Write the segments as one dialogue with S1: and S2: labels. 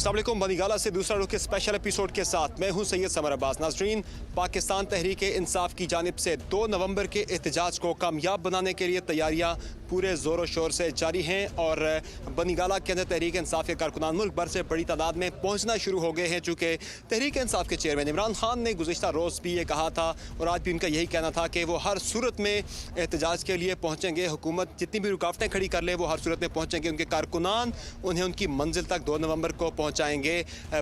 S1: अस्सलाम वालेकुम। बनीगाला से दूसरा रुख के स्पेशल एपिसोड के साथ मैं हूं सैयद समर अब्बास। नाज़रीन, पाकिस्तान तहरीक इंसाफ की जानिब से 2 नवंबर के एहतजाज को कामयाब बनाने के लिए तैयारियां पूरे ज़ोर शोर से जारी हैं और बनीगाला के अंदर तहरीक इंसाफ के कारकुनान मुल्क भर से बड़ी तादाद में पहुंचना शुरू हो गए हैं। चूँकि तहरीक इंसाफ के चेयरमैन इमरान खान ने गुज़िश्ता रोज़ भी ये कहा था और आज भी उनका यही कहना था कि वो हर सूरत में एहतजाज के लिए पहुँचेंगे। हुकूमत जितनी भी रुकावटें खड़ी कर ले वो हर सूरत में पहुँचेंगे। उनके कारकुनान उन्हें उनकी मंजिल तक 2 नवंबर को पहुँचाएँगे।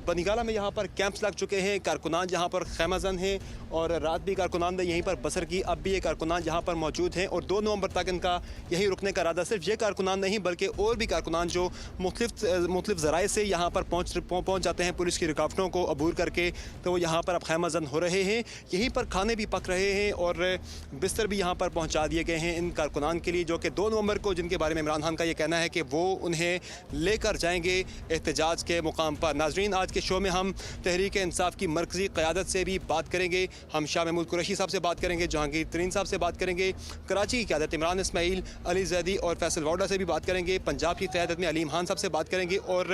S1: बनीगाला में यहाँ पर कैंप्स लग चुके हैं, कारकुनान यहाँ पर खैमाजन हैं और रात भी कारकुनान ने यहीं पर बसर की। अब भी ये कारकुनान यहाँ पर मौजूद हैं और 2 नवंबर तक इनका यहीं रुकने का इरादा। सिर्फ ये कारकुनान नहीं बल्कि और भी कारकुनान जो मुख्तलिफ ज़राए से यहाँ पर पहुँच जाते हैं पुलिस की रुकावटों को अबूर करके, तो वो यहाँ पर अब खैमाजन हो रहे हैं। यहीं पर खाने भी पक रहे हैं और बिस्तर भी यहाँ पर पहुँचा दिए गए हैं इन कारकुनान के लिए, जो कि 2 नवंबर को जिनके बारे में इमरान खान का ये कहना है कि वो उन्हें लेकर जाएंगे एहतजाज के मुकाम पर। नाज़रीन, आज के शो में हम तहरीक इंसाफ की मरकज़ी क़यादत से भी बात करेंगे। हम शाह महमूद कुरैशी साहब से बात करेंगे, जहांगीर तरीन साहब से बात करेंगे, कराची की क़यादत इमरान इस्माइल, अली ज़ैदी और फैसल वाउडा से भी बात करेंगे, पंजाब की क़यादत में अलीम खान साहब से बात करेंगे और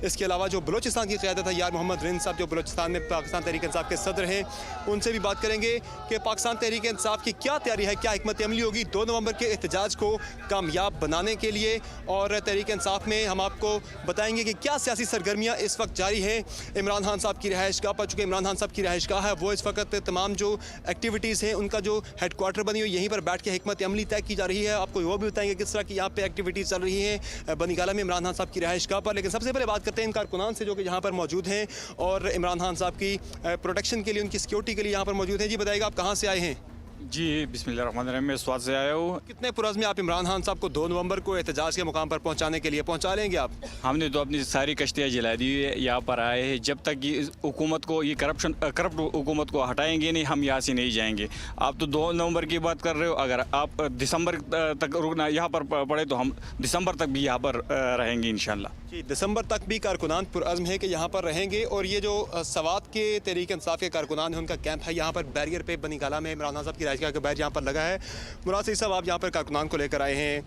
S1: इसके अलावा जो बलोचिस्तान की क़यादत है यार मोहम्मद रिंद साहब, जो बलोचिस्तान में पाकिस्तान तहरीक इंसाफ के सदर हैं, उनसे भी बात करेंगे कि पाकिस्तान तहरीक इंसाफ की क्या तैयारी है, क्या हिकमत अमली होगी 2 नवंबर के एहतजाज को कामयाब बनाने के लिए। और तहरीक इंसाफ में हम आपको बताएंगे कि क्या सियासी सरगर्मियाँ इस वक्त जारी हैं। इमरान खान साहब की रिहाइशगाह पर, चूँकि इमरान खान साहब की रिहाइशगाह है वो इस वक्त तमाम जो एक्टिविटीज़ हैं उनका जो हेडक्वार्टर बनी हुई यहीं पर बैठ के हिकमत अमली तय की जा रही है। आपको वो भी बताएंगे किस तरह की यहाँ पे एक्टिविटीज़ चल रही हैं बनीगाला में इमरान खान साहब की रिहाइशगाह पर। लेकिन सबसे पहले बात करते हैं इन कारकुनान से जो कि यहाँ पर मौजूद हैं और इमरान खान साहब की प्रोटेक्शन के लिए, उनकी सिक्योरिटी के लिए यहाँ पर मौजूद हैं। जी बताइएगा, आप कहाँ से आए हैं?
S2: जी बिस्मिल्लाहिर्रहमानिर्रहीम, मैं स्वाद से आया हूँ।
S1: कितने पुरज़्म में आप इमरान खान साहब को 2 नवंबर को एहतजाज के मुकाम पर पहुँचाने के लिए पहुँचा लेंगे आप?
S2: हमने तो अपनी सारी कश्तियाँ जला दी है, यहाँ पर आए हैं। जब तक ये हुकूमत को, ये करप्ट हुकूमत को हटाएंगे नहीं, हम यहाँ से नहीं जाएंगे। आप तो 2 नवंबर की बात कर रहे हो, अगर आप दिसंबर तक रुकना यहाँ पर पड़े तो हम दिसंबर तक भी यहाँ पर रहेंगे इंशाल्लाह।
S1: जी, दिसंबर तक भी कारकुनान पुरअज़्म है कि यहाँ पर रहेंगे। और ये जो सवात के तहरीक इंसाफ के कारकुनान हैं उनका कैंप है यहाँ पर बैरियर पे बनीगाला में, इमरान खान साहब की रिहाइशगाह का बैरियर यहाँ पर लगा है। मुराद सईद साहब, आप यहाँ पर कारकुनान को लेकर आए हैं,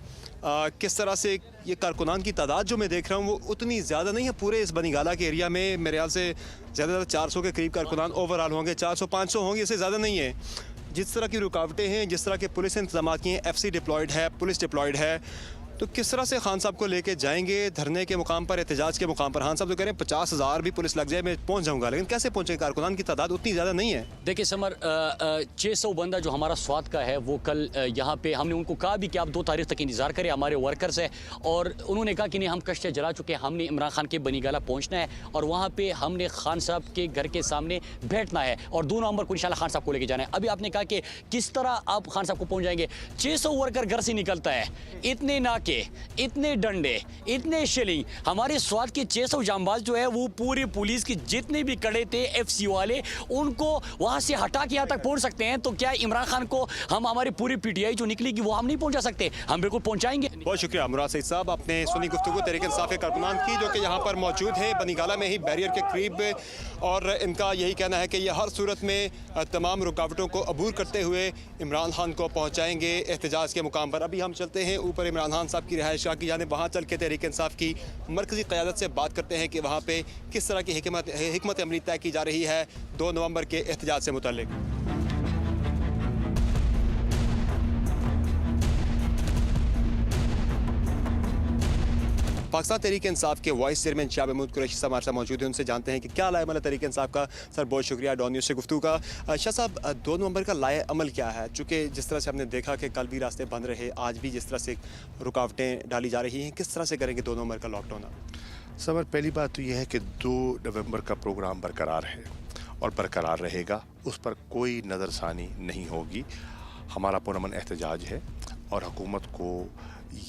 S1: किस तरह से ये कारकुनान की तादाद जो मैं देख रहा हूँ वो उतनी ज़्यादा नहीं है पूरे इस बनीगाला के एरिया में? मेरे ख्याल से ज़्यादा 400 के करीब कारकुनान ओवरऑल होंगे, 400-500 होंगे, इससे ज़्यादा नहीं है। जिस तरह की रुकावटें हैं, जिस तरह के पुलिस इंतजाम किए हैं, FC डिप्लॉयड है, पुलिस डिप्लॉयड है, तो किस तरह से खान साहब को लेके जाएंगे धरने के मुकाम पर, एहतजाज के मुकाम पर? खान साहब तो कह रहे हैं 50,000 भी पुलिस लग जाए मैं पहुंच जाऊंगा, लेकिन कैसे पहुंचे? कारकुनान की तादाद उतनी ज़्यादा नहीं है।
S3: देखिए समर, 600 बंदा जो हमारा स्वाद का है वो कल यहाँ पे हमने उनको कहा भी कि आप 2 तारीख तक इंतज़ार करें, हमारे वर्कर्स हैं, और उन्होंने कहा कि नहीं, हम कश्ते जला चुके हैं, हमने इमरान खान के बनीगाला पहुँचना है और वहाँ पर हमने खान साहब के घर के सामने बैठना है और 2 नवंबर को इंशाल्लाह खान साहब को लेके जाना है। अभी आपने कहा कि किस तरह आप खान साहब को पहुँच जाएंगे? 600 वर्कर घर से निकलता है, इतने नाके, इतने डंडे, इतने शेलिंग, हमारे स्वाद के 600 जांबाज जो है वो पूरी पुलिस की जितने भी कड़े थे FC वाले, उनको वहां से हटा के यहाँ तक पहुंच सकते हैं। तो क्या इमरान खान को हम, हमारी पूरी PTI जो निकलेगी वो हम नहीं पहुंचा सकते? हम बिल्कुल पहुंचाएंगे।
S1: बहुत शुक्रिया मुराद सईद साहब, आपने सुनी गुफ्तगू तहरीक इंसाफ के कारकुनान की जो कि यहाँ पर मौजूद हैं बनीगाला में ही बैरियर के करीब, और इनका यही कहना है कि ये हर सूरत में तमाम रुकावटों को अबूर करते हुए इमरान खान को पहुँचाएंगे एहतजाज के मुकाम पर। अभी हम चलते हैं ऊपर इमरान खान साहब की रिहाइशगाह की जाने, वहाँ चल के तहरीक इंसाफ की मरकज़ी क़यादत से बात करते हैं कि वहाँ पे किस तरह की हिकमत अमली तय की जा रही है 2 नवंबर के एहतजाज से मुताल्लिक। पाकिस्तान तहरीक इंसाफ के वाइस चेयरमैन शाह महमूद कुरैशी साहब हमारे साथ मौजूद हैं, उनसे जानते हैं कि क्या लाए अमल तहरीक इंसाफ का। सर बहुत शुक्रिया डॉन न्यूज़ से गुफ्तगू का। शाह साहब, 2 नवंबर का लाए अमल क्या है? चूँकि जिस तरह से हमने देखा कि कल भी रास्ते बंद रहे, आज भी जिस तरह से रुकावटें डाली जा रही हैं, किस तरह से करेंगे 2 नवंबर का लॉकडाउन?
S4: सर, पहली बात तो यह है कि 2 नवंबर का प्रोग्राम बरकरार है और बरकरार रहेगा, उस पर कोई नज़रसानी नहीं होगी। हमारा पुरअमन एहतजाज है और हुकूमत को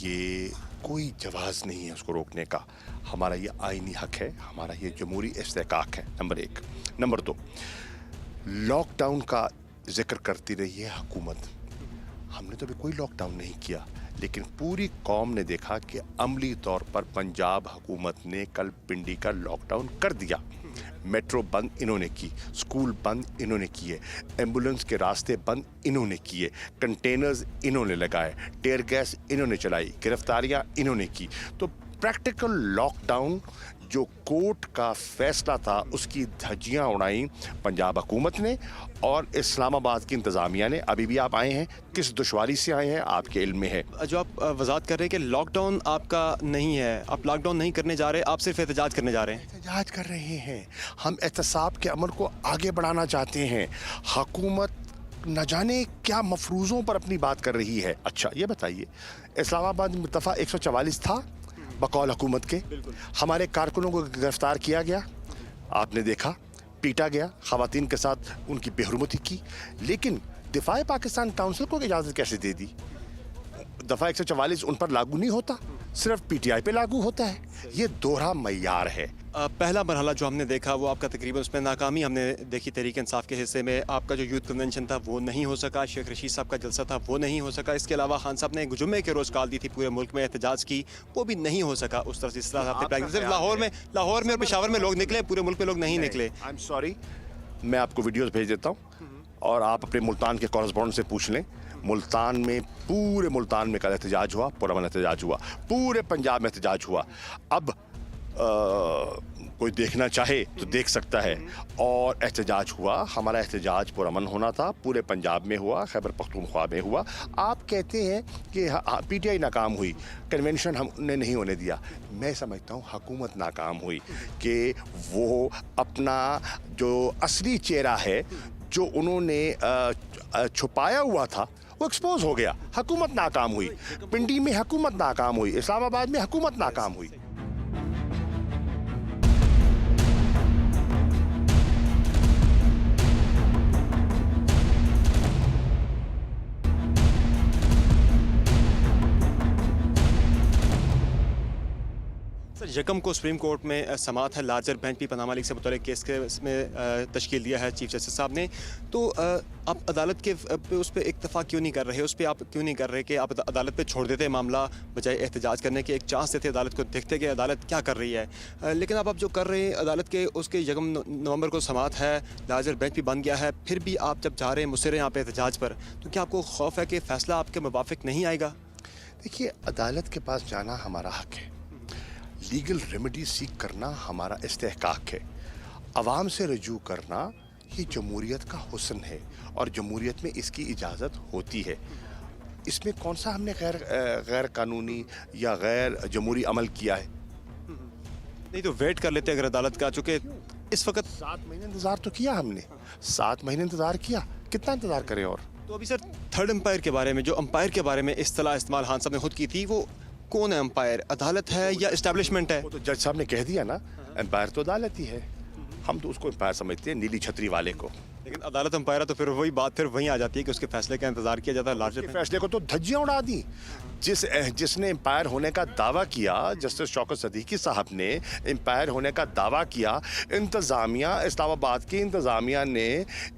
S4: ये कोई जवाज़ नहीं है उसको रोकने का। हमारा ये आइनी हक है, हमारा ये जमहूरी इस्तेहकाक है, नंबर 1। नंबर 2, लॉकडाउन का जिक्र करती रही है हुकूमत। हमने तो अभी कोई लॉकडाउन नहीं किया, लेकिन पूरी कौम ने देखा कि अमली तौर पर पंजाब हुकूमत ने कल पिंडी का लॉकडाउन कर दिया। मेट्रो बंद इन्होंने की, स्कूल बंद इन्होंने किए, एम्बुलेंस के रास्ते बंद इन्होंने किए, कंटेनर्स इन्होंने लगाए, टेयर गैस इन्होंने चलाई, गिरफ्तारियां इन्होंने की। तो प्रैक्टिकल लॉकडाउन जो कोर्ट का फैसला था उसकी धज्जियां उड़ाई पंजाब हुकूमत ने और इस्लामाबाद की इंतज़ामिया ने। अभी भी आप आए हैं, किस दुश्वारी से आए हैं आपके इल्म में है।
S1: जो आप वजाहत कर रहे हैं कि लॉकडाउन आपका नहीं है, आप लॉकडाउन नहीं करने जा रहे, आप सिर्फ एहतजाज करने जा रहे हैं।
S4: एहतजाज कर रहे हैं, हम एहतसाब के अमल को आगे बढ़ाना चाहते हैं। हुकूमत न जाने क्या मफरूज़ों पर अपनी बात कर रही है। अच्छा ये बताइए, इस्लामाबाद में दफ़ा 144 था बकौल हुकूमत के, हमारे कारकुनों को गिरफ्तार किया गया, आपने देखा, पीटा गया, ख़वातीन के साथ उनकी बेहरमती की, लेकिन दिफा पाकिस्तान काउंसिल को इजाज़त कैसे दे दी? दफ़ा 144 उन पर लागू नहीं होता, सिर्फ PTI पे लागू होता है। ये दोहरा मयार है।
S1: पहला मरहला जो हमने देखा वो आपका तकरीबन उसमें नाकामी हमने देखी तहरीक इंसाफ के हिस्से में। आपका जो यूथ कन्वेंशन था वो नहीं हो सका, शेख रशीद साहब का जलसा था वो नहीं हो सका। इसके अलावा खान साहब ने जुम्मे के रोज़ कॉल दी थी पूरे मुल्क में एहतजाज की, वो भी नहीं हो सका उस तरह से। इस तरह आपने प्लान सिर्फ लाहौर में और पेशावर में लोग निकले, पूरे मुल्क में लोग नहीं निकले।
S4: आई एम सॉरी, मैं आपको वीडियोस भेज देता हूँ और आप अपने मुल्तान के कॉरेस्पॉन्डेंट से पूछ लें। मुल्तान में, पूरे मुल्तान में कल एहतजाज हुआ, पुरअमन एहतजाज हुआ, पूरे पंजाब में एहतजाज हुआ। अब कोई देखना चाहे तो देख सकता है। और एहतजाज हुआ, हमारा एहतजाज पुरअमन होना था, पूरे पंजाब में हुआ, खैबर पख्तूनख्वा में हुआ। आप कहते हैं कि PTI नाकाम हुई, कन्वेंशन हमने नहीं होने दिया। मैं समझता हूँ हुकूमत नाकाम हुई कि वो अपना जो असली चेहरा है जो उन्होंने छुपाया हुआ था वो एक्सपोज हो गया। हुकूमत नाकाम हुई, पिंडी में हुकूमत नाकाम हुई, इस्लामाबाद में हुकूमत नाकाम हुई।
S1: यकम को सुप्रीम कोर्ट में समात है लार्जर बेंच भी पनामा लीक से मुतल्लिक केस के इसमें तश्कील दिया है चीफ जस्टिस साहब ने। तो आप अदालत के पे उस पर इक्तफा क्यों नहीं कर रहे, उस पर आप क्यों नहीं कर रहे कि आप अदालत पे छोड़ देते मामला बजाय एहतजाज करने के? एक चांस देते अदालत को, देखते कि अदालत क्या कर रही है। लेकिन आप जो कर रहे हैं अदालत के, उसके यकम नवंबर को समात है, लार्जर बेंच भी बन गया है, फिर भी आप जब जा रहे हैं मुसर यहाँ पे एहतजाज पर, तो क्या आपको खौफ है कि फ़ैसला आपके मुवाफिक नहीं आएगा?
S4: देखिए, अदालत के पास जाना हमारा हक है, लीगल रेमेडी सीख करना हमारा इस्तेहकाक है, आवाम से रजू करना ये जमहूरियत का हुस्न है और जमहूरियत में इसकी इजाज़त होती है। इसमें कौन सा हमने गैर कानूनी या गैर जमहूरी अमल किया है?
S1: नहीं तो वेट कर लेते अगर अदालत का, चूँकि इस वक्त
S4: 7 महीने इंतज़ार तो किया हमने, 7 महीने इंतज़ार किया, कितना इंतज़ार करें? और
S1: तो अभी सर थर्ड एम्पायर के बारे में, जो एम्पायर के बारे में इस्तेलाह इस्तेमाल खान साहब ने खुद की थी, वो कौन है एम्पायर? अदालत है या इस्टेब्लिशमेंट है?
S4: वो तो जज साहब ने कह दिया ना, एम्पायर तो अदालत ही है। हम तो उसको एम्पायर समझते हैं, नीली छतरी वाले को।
S1: लेकिन अदालत एम्पायर है तो फिर वही बात फिर वहीं आ जाती है कि उसके फैसले का इंतजार किया जाता है। लार्जर
S4: फैसले को तो धज्जियां उड़ा दी। जिसने एम्पायर होने का दावा किया, जस्टिस शौकत सदीकी साहब ने एम्पायर होने का दावा किया, इंतज़ामिया, इस्लामाबाद की इंतज़ामिया ने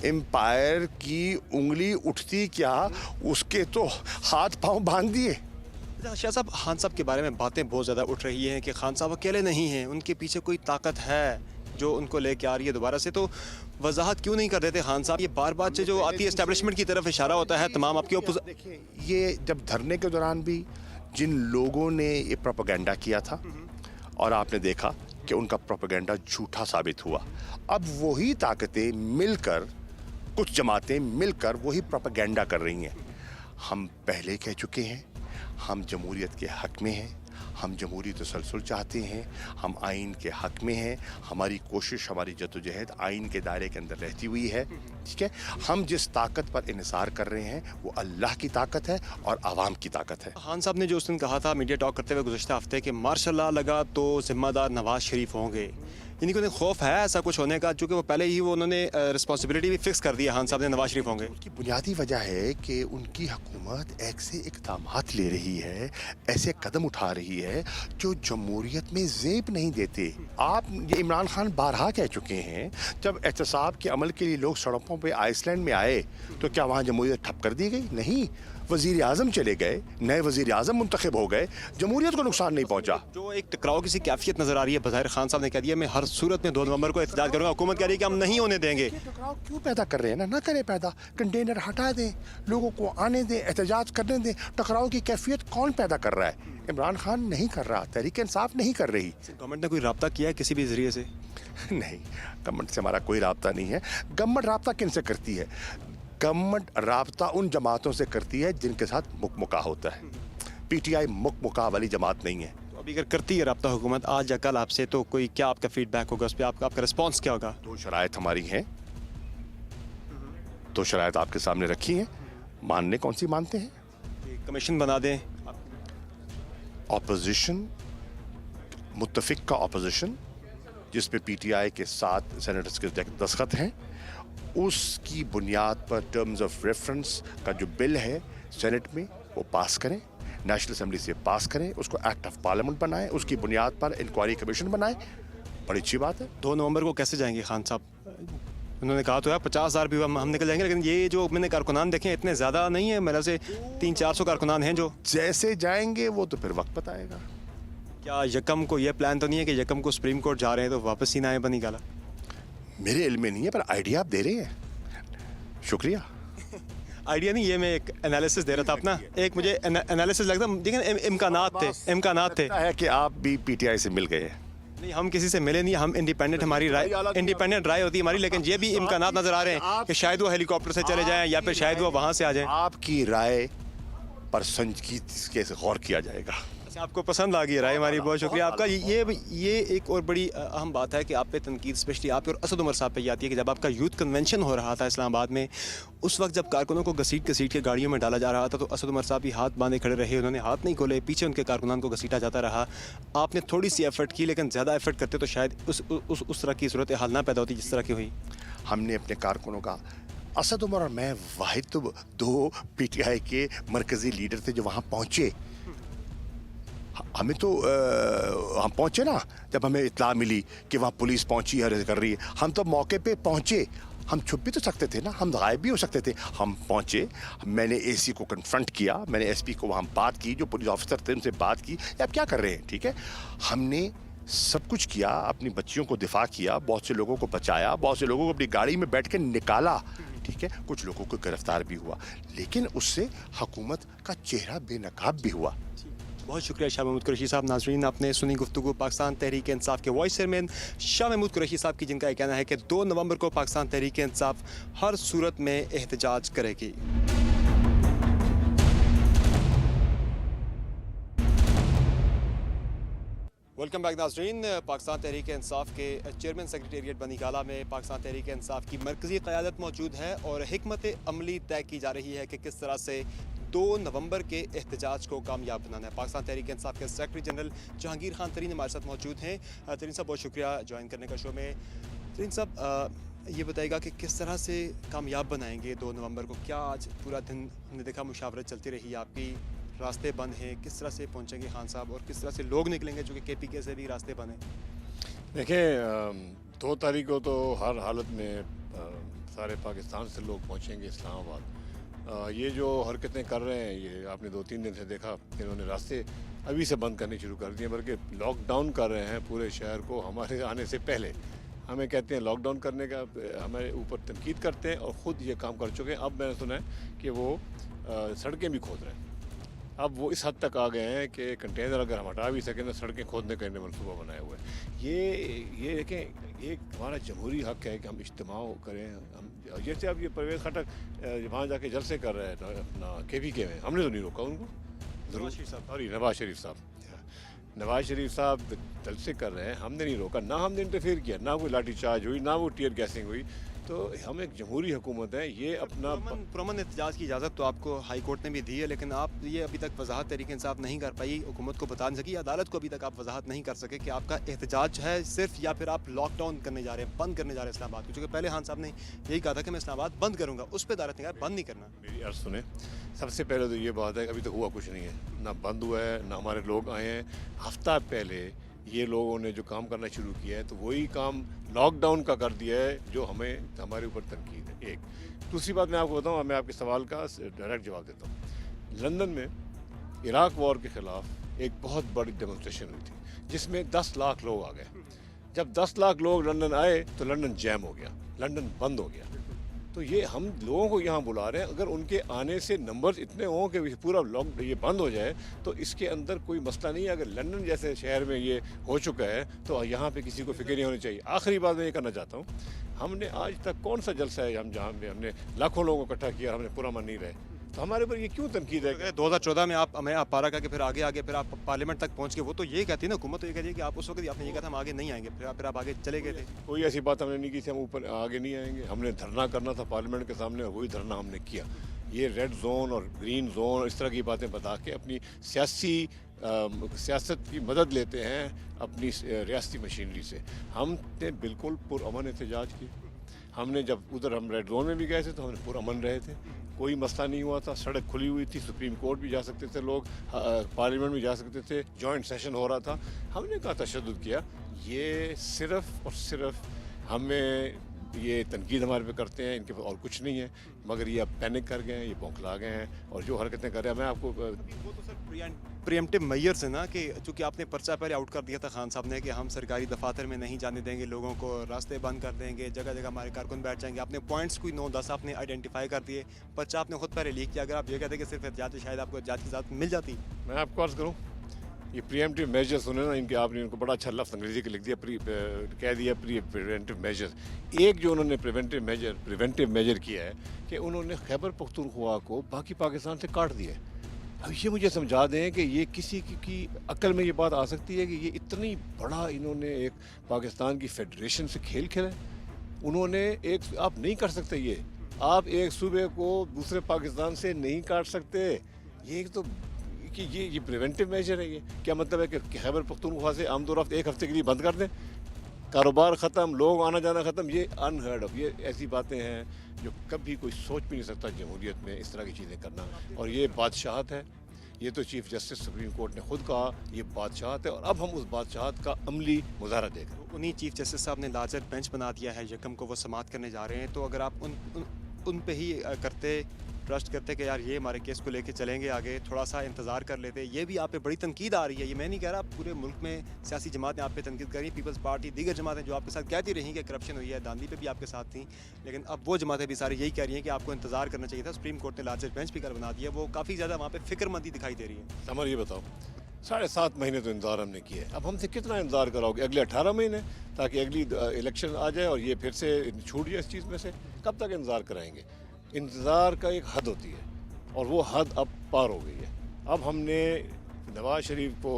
S4: एम्पायर की उंगली उठती क्या उसके तो हाथ पांव बांध दिए।
S1: शाह साहब, खान साहब के बारे में बातें बहुत ज़्यादा उठ रही हैं कि खान साहब अकेले नहीं हैं, उनके पीछे कोई ताकत है जो उनको लेके आ रही है दोबारा से। तो वजाहत क्यों नहीं कर देते खान साहब? ये बार बार से जो आती है एस्टेब्लिशमेंट की तरफ इशारा होता है तमाम आपके
S4: देखिए, ये जब धरने के दौरान भी जिन लोगों ने ये प्रोपेगेंडा किया था और आपने देखा कि उनका प्रोपेगेंडा झूठा साबित हुआ, अब वही ताकतें मिलकर, कुछ जमातें मिलकर वही प्रोपेगेंडा कर रही हैं। हम पहले कह चुके हैं, हम जमहूरियत के हक़ में हैं, हम जमहूरी तसलसल चाहते हैं, हम आइन के हक़ में हैं, हमारी कोशिश, हमारी जद्दोजहद आइन के दायरे के अंदर रहती हुई है। ठीक है, हम जिस ताकत पर इन्हिसार कर रहे हैं वो अल्लाह की ताकत है और आवाम की ताकत है।
S1: खान साहब ने जो उस दिन कहा था मीडिया टॉक करते हुए गुज़श्ता हफ्ते कि मार्शल लॉ लगा तो ज़िम्मेदार नवाज शरीफ होंगे, यानी कि उन्हें खौफ है ऐसा कुछ होने का, चूँकि वो पहले ही उन्होंने रिस्पॉन्सिबिलिटी भी फिक्स कर दी है खान साहब ने, नवाज शरीफ होंगे।
S4: उसकी बुनियादी वजह है कि उनकी हुकूमत ऐसे इक़दामात ले रही है, ऐसे कदम उठा रही है जो जमहूरियत में ज़ेब नहीं देते। आप ये इमरान खान बारहा कह चुके हैं, जब एहतसाब के अमल के लिए लोग सड़कों पर आइसलैंड में आए तो क्या वहाँ जमहूरियत ठप कर दी गई? नहीं, वज़ीर आज़म चले गए, नए वज़ीर आज़म मुंतखब हो गए, जमहूरियत को नुकसान नहीं पहुंचा।
S1: जो एक टकराव की सी कैफियत नजर आ रही है, बज़ाहिर खान साहब ने कह दिया मैं हर सूरत में 2 नवंबर को एहतजाज करूंगा, हुकूमत कह रही है कि हम नहीं होने देंगे।
S4: टकराव क्यों पैदा कर रहे हैं ना करें पैदा, कंटेनर हटा दें, लोगों को आने दें, एहतजाज करने दें। टकराव की कैफियत कौन पैदा कर रहा है? इमरान खान नहीं कर रहा, तहरीक इंसाफ नहीं कर रही।
S1: गवर्नमेंट ने कोई रब्ता किया है किसी भी जरिए से?
S4: नहीं, गवर्नमेंट से हमारा कोई राब्ता नहीं है। गवर्नमेंट राब्ता किन से करती है? गवर्नमेंट राब्ता उन जमातों से करती है जिनके साथ मुकमुका होता है। पीटीआई मुकमुका वाली जमात नहीं है।
S1: तो अभी अगर करती है रब्ता हुकूमत आज या कल आपसे, तो कोई क्या आपका फीडबैक होगा उस पर, आपका रिस्पॉन्स क्या होगा?
S4: 2 शराइत हमारी हैं, 2 शराइत आपके सामने रखी हैं, मानने कौन सी मानते हैं?
S1: कमीशन बना दें,
S4: ऑपोजिशन, मुत्तफिक का ऑपोजिशन जिसपे पीटीआई के 7 सेनेटर्स के दस्तखत हैं, उसकी बुनियाद पर टर्म्स ऑफ रेफरेंस का जो बिल है सेनेट में वो पास करें, नेशनल असेंबली से पास करें, उसको एक्ट ऑफ पार्लियामेंट बनाएं, उसकी बुनियाद पर इंक्वायरी कमीशन बनाएं। बड़ी अच्छी बात है।
S1: 2 नवंबर को कैसे जाएंगे खान साहब? उन्होंने कहा तो है 50,000 भी हम निकल जाएंगे, लेकिन ये जो मैंने कारकुनान देखे इतने ज़्यादा नहीं है, मेरे से 300-400 कारकुनान हैं जो।
S4: जैसे जाएंगे वो तो फिर वक्त बताएगा।
S1: क्या यकम को ये प्लान तो नहीं है कि यकम को सुप्रीम कोर्ट जा रहे हैं तो वापस ही ना आए बनी गाला?
S4: मेरे इल्म में नहीं है, पर आइडिया आप दे रहे हैं, शुक्रिया।
S1: आइडिया नहीं, ये मैं एक एनालिसिस दे रहा था अपना, एक मुझे एनालिसिस लगता, लेकिन इम्कानात थे
S4: है कि आप भी पीटीआई से मिल गए हैं।
S1: नहीं, हम किसी से मिले नहीं, हम इंडिपेंडेंट, हमारी राय इंडिपेंडेंट राय होती है हमारी, लेकिन ये भी इम्कानात नजर आ रहे हैं कि शायद वो हेलीकॉप्टर से चले जाएं या फिर शायद वो वहाँ से आ जाएं।
S4: आपकी राय पर संजीदगी से गौर किया जाएगा।
S1: अच्छा, आपको पसंद आ गई राय हमारी, बहुत शुक्रिया आपका। ये एक और बड़ी अहम बात है कि आप पे तनकीद स्पेशली आप पे और असद उमर साहब पे ये आती है कि जब आपका यूथ कन्वेंशन हो रहा था इस्लामाबाद में, उस वक्त जब कारकुनों को घसीट के गाड़ियों में डाला जा रहा था तो असद उमर साहब भी हाथ बांधे खड़े रहे, उन्होंने हाथ नहीं खोले, पीछे उनके कारकुनान को घसीटा जाता रहा। आपने थोड़ी सी एफर्ट की, लेकिन ज़्यादा एफर्ट करते तो शायद उस तरह की सूरत हाल ना पैदा होती जिस तरह की हुई।
S4: हमने अपने कारकुनों का, असद उमर और मैं वाहिद तो 2 पीटीआई के मरकजी लीडर थे जो वहाँ पहुँचे। हमें तो हम पहुँचे ना, जब हमें इत्तला मिली कि वहाँ पुलिस पहुँची है, कर रही है, हम तो मौके पे पहुँचे। हम छुप भी तो सकते थे ना, हम गायब भी हो सकते थे। हम पहुँचे, मैंने एसी को कन्फ्रंट किया, मैंने एसपी को वहाँ बात की, जो पुलिस ऑफिसर थे उनसे बात की, आप क्या कर रहे हैं, ठीक है। हमने सब कुछ किया, अपनी बच्चियों को दिफा किया, बहुत से लोगों को बचाया, बहुत से लोगों को अपनी गाड़ी में बैठ के निकाला, ठीक है, कुछ लोगों को गिरफ्तार भी हुआ, लेकिन उससे हुकूमत का चेहरा बेनकाब भी हुआ।
S1: बहुत शुक्रिया शाह महमूद कुरैशी साहब। नाज़रीन, आपने सुनी गुफ्तगू पाकिस्तान तहरीक इंसाफ के वाइस चेयरमैन शाह महमूद कुरैशी साहब की, जिनका ये कहना है कि 2 नवंबर को पाकिस्तान तहरीक इंसाफ हर सूरत में एहतजाज करेगी। वेलकम बैक नाज़रीन। पाकिस्तान तहरीक इंसाफ के चेयरमैन सेक्रेटेरिएट बनीगाला में पाकिस्तान तहरीक इंसाफ की मरकज़ी क़यादत मौजूद है और हिकमत अमली तय की जा रही है कि किस तरह से 2 नवंबर के एहतजाज को कामयाब बनाना है। पाकिस्तान तहरीक इंसाफ के सेक्रेटरी जनरल जहांगीर खान तरीन हमारे साथ मौजूद हैं। तरीन साहब, बहुत शुक्रिया ज्वाइन करने का शो में। तरीन साहब, ये बताइएगा कि किस तरह से कामयाब बनाएंगे 2 नवंबर को? क्या आज पूरा दिन हमने देखा मुशावरत चलती रही आपकी, रास्ते बंद हैं, किस तरह से पहुंचेंगे खान साहब और किस तरह से लोग निकलेंगे जो कि केपीके से भी रास्ते बंद हैं?
S5: देखें, 2 तारीख को तो हर हालत में सारे पाकिस्तान से लोग पहुंचेंगे इस्लामाबाद। ये जो हरकतें कर रहे हैं, ये आपने 2-3 दिन से देखा, इन्होंने रास्ते अभी से बंद करने शुरू कर दिए, बल्कि लॉकडाउन कर रहे हैं पूरे शहर को हमारे आने से पहले। हमें कहते हैं लॉकडाउन करने का, हमारे ऊपर तनकीद करते हैं और ख़ुद ये काम कर चुके हैं। अब मैंने सुना है कि वो सड़कें भी खोद रहे हैं। अब वो इस हद तक आ गए हैं कि कंटेनर अगर हम हटा भी सकें तो सड़कें खोदने का इन्हें मनसूबा बनाया हुआ है। ये देखें, एक हमारा जमहूरी हक़ है कि हम इज्तिमा करें। हम जैसे अब ये परवेज़ खटक वहाँ जाके जलसे कर रहे हैं अपना KPK में, हमने तो नहीं रोका उनको। ज़रूर सॉरी नवाज शरीफ साहब जलसे कर रहे हैं, हमने नहीं रोका, ना हमने इंटरफेयर किया, ना कोई लाठी चार्ज हुई, ना वो टीयर गैसिंग हुई। तो हम एक जमहूरी हुकूमत है, ये अपना
S1: पुरअमन एहतजाज की इजाज़त तो आपको हाई कोर्ट ने भी दी है, लेकिन आप ये अभी तक वजाहत तहरीक इंसाफ नहीं कर पाई, हुकूमत को बता नहीं सकी, अदालत को अभी तक आप वजाहत नहीं कर सके कि आपका एहतजाज है सिर्फ, या फिर आप लॉकडाउन करने जा रहे हैं, बंद करने जा रहे हैं इस्लामाबाद को। क्योंकि पहले खान साहब ने यही कहा था कि मैं इस्लामाबाद बंद करूँगा, उस पर अदालत ने कहा बंद नहीं करना।
S5: मेरी अर्ज़ सुने, सबसे पहले तो ये बात है कि अभी तक हुआ कुछ नहीं है, ना बंद हुआ है, ना हमारे लोग आए हैं। हफ्ता पहले ये लोगों ने जो काम करना शुरू किया है तो वही काम लॉकडाउन का कर दिया है, जो हमारे ऊपर तनकीद है। एक दूसरी बात मैं आपको बताऊँ, मैं आपके सवाल का डायरेक्ट जवाब देता हूँ। लंदन में इराक वॉर के ख़िलाफ़ एक बहुत बड़ी डेमोन्स्ट्रेशन हुई थी जिसमें 10 लाख लोग आ गए। जब 10 लाख लोग लंदन आए तो लंदन जैम हो गया, लंदन बंद हो गया। तो ये हम लोगों को यहाँ बुला रहे हैं, अगर उनके आने से नंबर्स इतने हों कि पूरा लॉक ये बंद हो जाए तो इसके अंदर कोई मसला नहीं है। अगर लंदन जैसे शहर में ये हो चुका है तो यहाँ पे किसी को फिक्र नहीं होनी चाहिए। आखिरी बात मैं ये करना चाहता हूँ, हमने आज तक कौन सा जलसा है हम जहाँ पे हमने लाखों लोगों को इकट्ठा किया, हमने पुरअमन नहीं रहे, तो हमारे ऊपर ये क्यों तनकीद है?
S1: 2014 में आप पारा का के फिर आगे फिर आप पार्लियामेंट तक पहुंच गए। वो तो ये कहती है ना, हुकूमत तो ये कहती है कि आप उस वक्त ही आपने ये कहा था हम आगे नहीं आएंगे, फिर आप आगे चले गए थे।
S5: कोई ऐसी बात हमने नहीं की थी हम ऊपर आगे नहीं आएंगे। हमने धरना करना था पार्लियामेंट के सामने, वही धरना हमने किया। ये रेड जोन और ग्रीन जोन और इस तरह की बातें बता के अपनी सियासत की मदद लेते हैं अपनी रियासती मशीनरी से। हमने बिल्कुल पुरअमन एहतजाज की। हमने जब उधर हम रेड जोन में भी गए थे तो हमने पुरअमन रहे थे, कोई मसला नहीं हुआ था, सड़क खुली हुई थी, सुप्रीम कोर्ट भी जा सकते थे लोग, पार्लियामेंट भी जा सकते थे, जॉइंट सेशन हो रहा था। हमने कहा तशद्दुद किया। ये सिर्फ़ और सिर्फ हमें ये तनकीद हमारे पे करते हैं, इनके पास और कुछ नहीं है, मगर ये अब पैनिक कर गए हैं, ये बौखला गए हैं और जो हरकतें कर रहे हैं। मैं आपको
S1: वो तो सर प्रिएम्प्टिव मेजर्स है ना, कि चूँकि आपने पर्चा पहले आउट कर दिया था खान साहब ने कि हम सरकारी दफातर में नहीं जाने देंगे लोगों को, रास्ते बंद कर देंगे, जगह जगह हमारे कारकुन बैठ जाएंगे। आपने पॉइंट्स कोई 9-10 आपने आइडेंटिफाई कर दिए, पर्चा आपने खुद पहले लीक किया। अगर आप ये कहते कि सिर्फ एहतियात तो शायद आपको एहतियात की इजाज़त मिल जाती।
S5: मैं आपको अर्ज़ करूँ, ये प्रिएम्प्टिव मेजर्स सुने ना, इनके आपने इनको बड़ा अच्छा लफ्ज़ अंग्रेज़ी के लिख दिया, कह दिया प्रिवेंटिव मेजर्स। एक जो उन्होंने प्रिवेंटिव मेजर किया है कि उन्होंने खैबर पख्तूनख्वा को बाकी पाकिस्तान से काट दिया है। अब ये मुझे समझा दें कि ये किसी की अक्ल में ये बात आ सकती है कि ये इतनी बड़ा इन्होंने एक पाकिस्तान की फेडरेशन से खेल खेला है। उन्होंने आप नहीं कर सकते, ये आप एक सूबे को दूसरे पाकिस्तान से नहीं काट सकते। ये तो कि ये प्रिवेंटिव मेजर है। ये क्या मतलब है कि खैबर पख्तूनख्वा से आमदोरफ्त एक हफ्ते के लिए बंद कर दें, कारोबार ख़त्म, लोग आना जाना ख़त्म? ये अनहर्ड ऑफ, ये ऐसी बातें हैं जो कभी कोई सोच भी नहीं सकता जमहूरियत में इस तरह की चीज़ें करना। और ये बादशाहत है, ये तो चीफ जस्टिस सुप्रीम कोर्ट ने खुद कहा ये बादशाहत है, और अब हम उस बादशाहत का अमली मुजाहरा देख रहे हैं।
S1: उन्हीं चीफ जस्टिस साहब ने लार्जर बेंच बना दिया है, यकम को वो समाअत करने जा रहे हैं। तो अगर आप उन पे ही ट्रस्ट करते कि यार ये हमारे केस को लेके चलेंगे आगे, थोड़ा सा इंतज़ार कर लेते। ये भी आप पे बड़ी तनकीद आ रही है, ये मैं नहीं कह रहा, पूरे मुल्क में सियासी जमातें आप पे तनकीद कर रही हैं। पीपल्स पार्टी, दीगर जमातें जो आपके साथ कहती रही कि करप्शन हुई है, दांडी पे भी आपके साथ थी, लेकिन अब वो जमातें भी सारी यही कह रही हैं कि आपको इंतज़ार करना चाहिए था। सुप्रीम कोर्ट ने लार्जर बेंच भी कल बना दिया, वो काफ़ी ज़्यादा वहाँ पर फिक्रमंदी दिखाई दे रही है।
S5: समर ये बताओ, 7.5 महीने तो इंतज़ार हमने किया है, अब हमसे कितना इंतज़ार कराओगे? अगले 18 महीने, ताकि अगली इलेक्शन आ जाए और ये फिर से छूट जाए इस चीज़ में से? कब तक इंतज़ार कराएंगे? इंतज़ार का एक हद होती है और वो हद अब पार हो गई है। अब हमने नवाज शरीफ को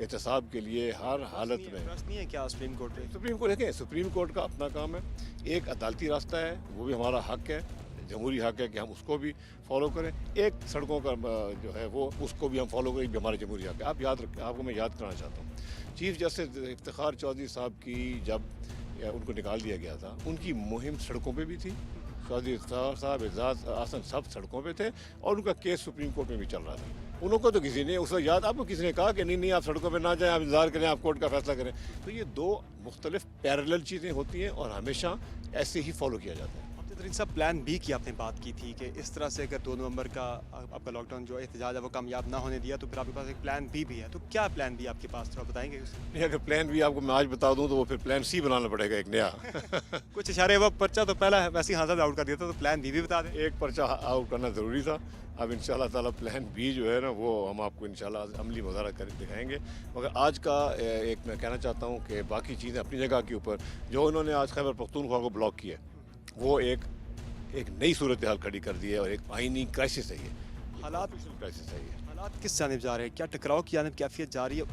S5: एहतसाब के लिए हर हालत में
S1: ट्रस्ट नहीं है क्या सुप्रीम कोर्ट पे?
S5: सुप्रीम कोर्ट देखें, सुप्रीम कोर्ट का अपना काम है, एक अदालती रास्ता है, वो भी हमारा हक है, जमहूरी हक है कि हम उसको भी फॉलो करें। एक सड़कों का जो है वो उसको भी हम फॉलो करें, भी हमारे जमहूरी हक है। आप आपको मैं याद कराना चाहता हूँ, चीफ जस्टिस इफ्तिखार चौधरी साहब की जब उनको निकाल दिया गया था, उनकी मुहिम सड़कों पे भी थी। चौधरी इफ्तिखार साहब, एजाज आसन सब सड़कों पे थे और उनका केस सुप्रीम कोर्ट में भी चल रहा था। उनको तो किसी ने उस वक्त याद, आपको किसी ने कहा कि नहीं आप सड़कों पे ना जाएं, आप इंतज़ार करें, आप कोर्ट का फैसला करें? तो ये दो मुख्तलिफ पैरेलल चीज़ें होती हैं और हमेशा ऐसे ही फॉलो किया जाता है।
S1: तरीन साहब, प्लान बी की आपने बात की थी कि इस तरह से अगर 2 नवंबर का आपका लॉकडाउन जो एहतजाज है वो कामयाब ना होने दिया तो फिर आपके पास एक प्लान बी भी है। तो क्या प्लान बी आपके पास, थोड़ा बताएंगे?
S5: नहीं, अगर प्लान बी आपको मैं आज बता दूं तो वो फिर प्लान सी बनाना पड़ेगा एक नया।
S1: कुछ इशारे, वो पर्चा तो पहला है वैसे ही हाथ आउट कर दिया था, तो प्लान बी भी बता दें।
S5: एक पर्चा आउट करना ज़रूरी था। अब इंशाल्लाह ताला प्लान बी जो है ना वो हम आपको इंशाल्लाह अमली मुज़ाहरा कर दिखाएंगे। मगर आज का एक मैं कहना चाहता हूँ कि बाकी चीज़ें अपनी जगह के ऊपर, जो उन्होंने आज खैबर पख्तूनख्वा को ब्लॉक किया, वो एक नई सूरत हाल खड़ी कर दी है और एक आइनी क्राइसिस है। ये
S1: हालात
S5: क्राइसिस है। ये
S1: हालात किस जानिब जा रहे हैं? क्या टकराव की जानिब कैफियत जा रही है?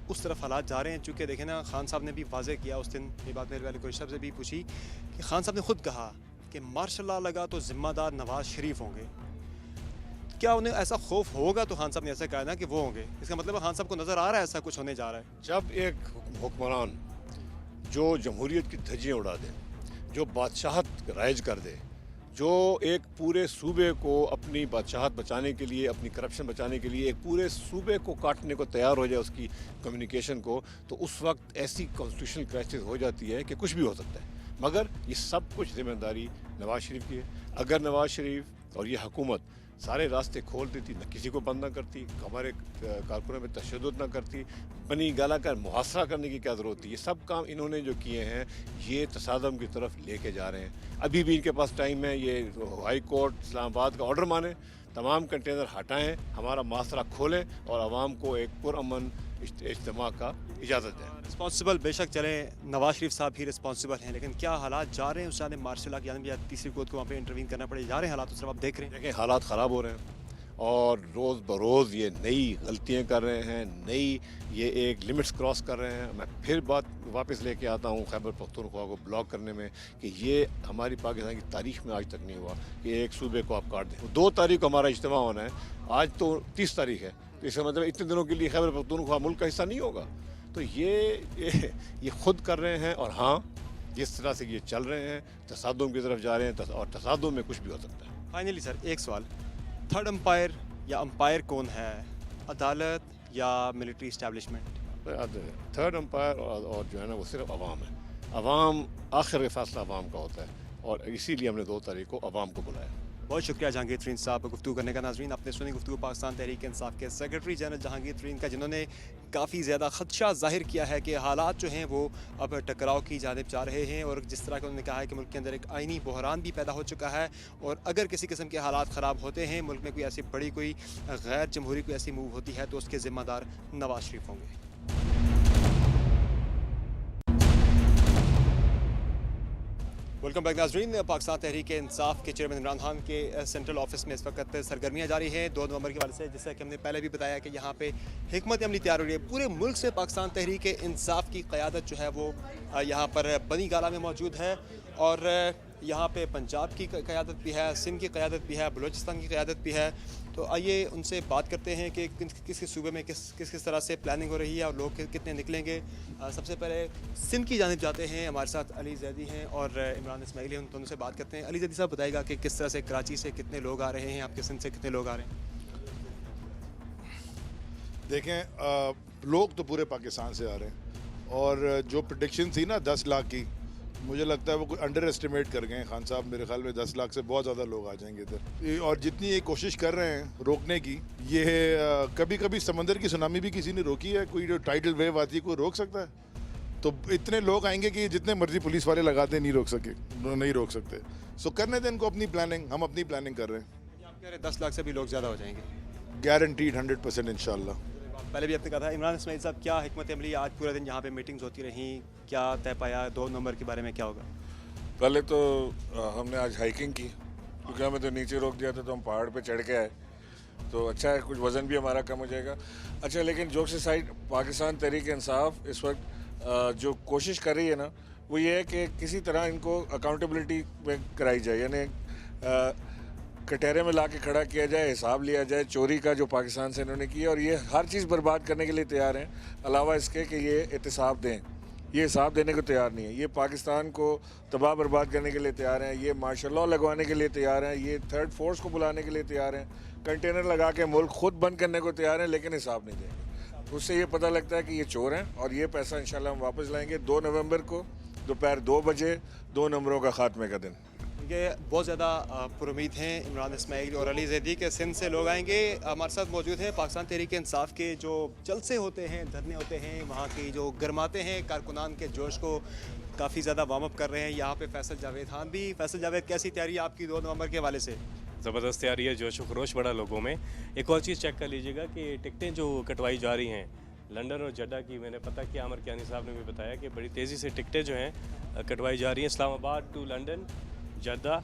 S1: उस तरफ हालात जा रहे हैं? चूँकि देखें ना, खान साहब ने भी वाज़े किया उस दिन, ये बात मेरे वाले कोई शब्द से भी पूछी कि खान साहब ने खुद कहा कि मार्शल लॉ लगा तो ज़िम्मेदार नवाज शरीफ होंगे। क्या उन्हें ऐसा खौफ होगा? तो खान साहब ने ऐसा कहा ना कि वो होंगे, इसका मतलब खान साहब को नज़र आ रहा है ऐसा कुछ होने जा रहा है।
S5: जब एक हुक्मरान जो जमहूरियत की धज्जियाँ उड़ा दे, जो बादशाहत राइज कर दे, जो एक पूरे सूबे को अपनी बादशाहत बचाने के लिए, अपनी करप्शन बचाने के लिए एक पूरे सूबे को काटने को तैयार हो जाए उसकी कम्युनिकेशन को, तो उस वक्त ऐसी कॉन्स्टिट्यूशनल क्राइसिस हो जाती है कि कुछ भी हो सकता है। मगर ये सब कुछ जिम्मेदारी नवाज शरीफ की है। अगर नवाज शरीफ और ये हुकूमत सारे रास्ते खोल देती, न किसी को बंद ना करती, हमारे कारकुनों में तशद्दुद ना करती, बनी गाला कर मुहासरा करने की क्या ज़रूरत थी। ये सब काम इन्होंने जो किए हैं ये तसादम की तरफ लेके जा रहे हैं। अभी भी इनके पास टाइम है, ये हाई कोर्ट इस्लामाबाद का ऑर्डर माने, तमाम कंटेनर हटाएं, हमारा मासरा खोलें और आवाम को एक पुरअमन इज्तिमा का इजाज़त दें।
S1: रिस्पॉन्सिबल बेशक चलें, नवाज शरीफ साहब ही रिस्पॉन्सिबल हैं, लेकिन क्या हालात जा रहे हैं उस मार्शल लॉ की जानब या तीसरी कुव्वत को वहाँ पे इंटरवीन करना पड़े, जा रहे हैं हालात उस तरफ आप देख रहे हैं?
S5: देखें हालात ख़राब हो रहे हैं और रोज़ बरोज़ ये नई गलतियाँ कर रहे हैं, नई ये एक लिमिट्स क्रॉस कर रहे हैं। मैं फिर बात वापस लेके आता हूँ खैबर पख्तूनख्वा को ब्लॉक करने में कि ये हमारी पाकिस्तान की तारीख में आज तक नहीं हुआ कि एक सूबे को आप काट दें। 2 तारीख को हमारा इज्तिमा होना है, आज तो 30 तारीख है, तो इसका मतलब इतने दिनों के लिए खैबर पख्तूनख्वा मुल्क का हिस्सा नहीं होगा। तो ये खुद कर रहे हैं और हाँ जिस तरह से ये चल रहे हैं तसादुम की तरफ जा रहे हैं और तसादुम में कुछ भी हो सकता है।
S1: फाइनली सर एक सवाल, थर्ड अंपायर या अंपायर कौन है, अदालत या मिलिट्री इस्टेब्लिशमेंट?
S5: थर्ड अंपायर और जो है ना वो सिर्फ अवाम है। अवाम आखिर फैसला अवाम का होता है और इसीलिए हमने 2 तारीख को अवाम को बुलाया।
S1: बहुत शुक्रिया जहांगीर तरीन साहब गुफ्तगू करने का। नाज़रीन आपने सुनी गुफ्तगू पाकिस्तान तहरीक इंसाफ के सेक्रेटरी जनरल जहांगीर तरीन का, जिन्होंने काफ़ी ज़्यादा ख़दशा ज़ाहिर किया है कि हालात जो हैं वो अब टकराव की जानिब जा रहे हैं और जिस तरह का उन्होंने कहा है कि मुल्क के अंदर एक आइनी बहरान भी पैदा हो चुका है और अगर किसी किस्म के हालात ख़राब होते हैं, मुल्क में कोई ऐसी बड़ी कोई गैर जमहूरी कोई ऐसी मूव होती है तो उसके ज़िम्मेदार नवाज शरीफ होंगे। वेलकम बैक नाज़रीन। पाकिस्तान तहरीक इंसाफ के चेयरमैन इमरान खान के सेंट्रल ऑफिस में इस वक्त सरगर्मियाँ जारी हैं 2 नवंबर के वाले से, जैसा कि हमने पहले भी बताया कि यहाँ पे हिकमत अमली तैयार हो रही है। पूरे मुल्क से पाकिस्तान तहरीक इंसाफ की क़यादत जो है वो यहाँ पर बनी गाला में मौजूद है और यहाँ पे पंजाब की क़यादत भी है, सिंध की क़यादत भी है, बलूचिस्तान की क़यादत भी है। तो आइए उनसे बात करते हैं कि किस सूबे में किस तरह से प्लानिंग हो रही है और लोग कितने निकलेंगे। सबसे पहले सिंध की जानिब जाते हैं, हमारे साथ अली जैदी हैं और इमरान इस्माइली हैं, उन दोनों से बात करते हैं। अली जैदी साहब बताएगा कि किस तरह से कराची से कितने लोग आ रहे हैं, आपके सिंध से कितने लोग आ रहे हैं?
S6: देखें लोग तो पूरे पाकिस्तान से आ रहे हैं और जो प्रेडिक्शन थी ना 10 लाख की, मुझे लगता है वो कोई अंडर एस्टिमेट कर गए हैं खान साहब। मेरे ख्याल में 10 लाख से बहुत ज़्यादा लोग आ जाएंगे इधर और जितनी ये कोशिश कर रहे हैं रोकने की, ये कभी कभी समंदर की सुनामी भी किसी ने रोकी है? कोई जो टाइडल वेव आती है कोई रोक सकता है? तो इतने लोग आएंगे कि जितने मर्जी पुलिस वाले लगा दें नहीं रोक सकते। सो करने दें इनको अपनी प्लानिंग, हम अपनी प्लानिंग कर रहे हैं।
S1: आप कह रहे हैं 10 लाख से भी लोग ज़्यादा हो जाएंगे?
S6: गारंटीड 100% इंशाल्लाह।
S1: पहले भी आपने कहा था। इमरान इस्माइल साहब, क्या हिकमत अमली, आज पूरा दिन यहाँ पे मीटिंग्स होती रहीं, क्या तय पाया 2 नवंबर के बारे में क्या होगा?
S7: पहले तो हमने आज हाइकिंग की क्योंकि हमें तो नीचे रोक दिया था तो हम पहाड़ पे चढ़ के आए, तो अच्छा है, कुछ वज़न भी हमारा कम हो जाएगा। अच्छा, लेकिन जोक्स साइड, पाकिस्तान तहरीक इंसाफ इस वक्त जो कोशिश कर रही है ना वो ये है कि किसी तरह इनको अकाउंटेबिलिटी में कराई जाए, यानी कटहरे में ला के खड़ा किया जाए, हिसाब लिया जाए चोरी का जो पाकिस्तान से इन्होंने की, और ये हर चीज़ बर्बाद करने के लिए तैयार हैं, अलावा इसके कि ये एहतसाब दें। ये हिसाब देने को तैयार नहीं है, ये पाकिस्तान को तबाह बर्बाद करने के लिए तैयार हैं, ये मार्शल लॉ लगवाने के लिए तैयार हैं, ये थर्ड फोर्स को बुलाने के लिए तैयार हैं, कंटेनर लगा के मुल्क खुद बंद करने को तैयार हैं, लेकिन हिसाब नहीं देंगे। उससे ये पता लगता है कि ये चोर हैं और ये पैसा इंशाल्लाह हम वापस लाएंगे 2 नवंबर को दोपहर 2 बजे, 2 नंबरों का खात्मे का दिन।
S1: ये बहुत ज़्यादा पुरुमीद हैं इमरान इस्माइल और अली जैदी के सिंध से लोग आएंगे। हमारे साथ मौजूद हैं पाकिस्तान तहरीक इंसाफ के जो जलसे होते हैं, धरने होते हैं, वहाँ की जो गरमाते हैं कारकुनान के जोश को काफ़ी ज़्यादा वार्म अप कर रहे हैं। यहाँ पे फैसल जावेद खान भी। फैसल जावेद, कैसी तैयारी है आपकी 2 नवंबर के हवाले से?
S8: ज़बरदस्त तैयारी है, जोश व खरोश बड़ा लोगों में। एक और चीज़ चेक कर लीजिएगा कि टिकटें जो कटवाई जा रही हैं लंदन और जड्डा की, मैंने पता किया, आमिर कियानी साहब ने भी बताया कि बड़ी तेज़ी से टिकटें जो हैं कटवाई जा रही हैं, इस्लामाबाद टू लंदन, जड्डा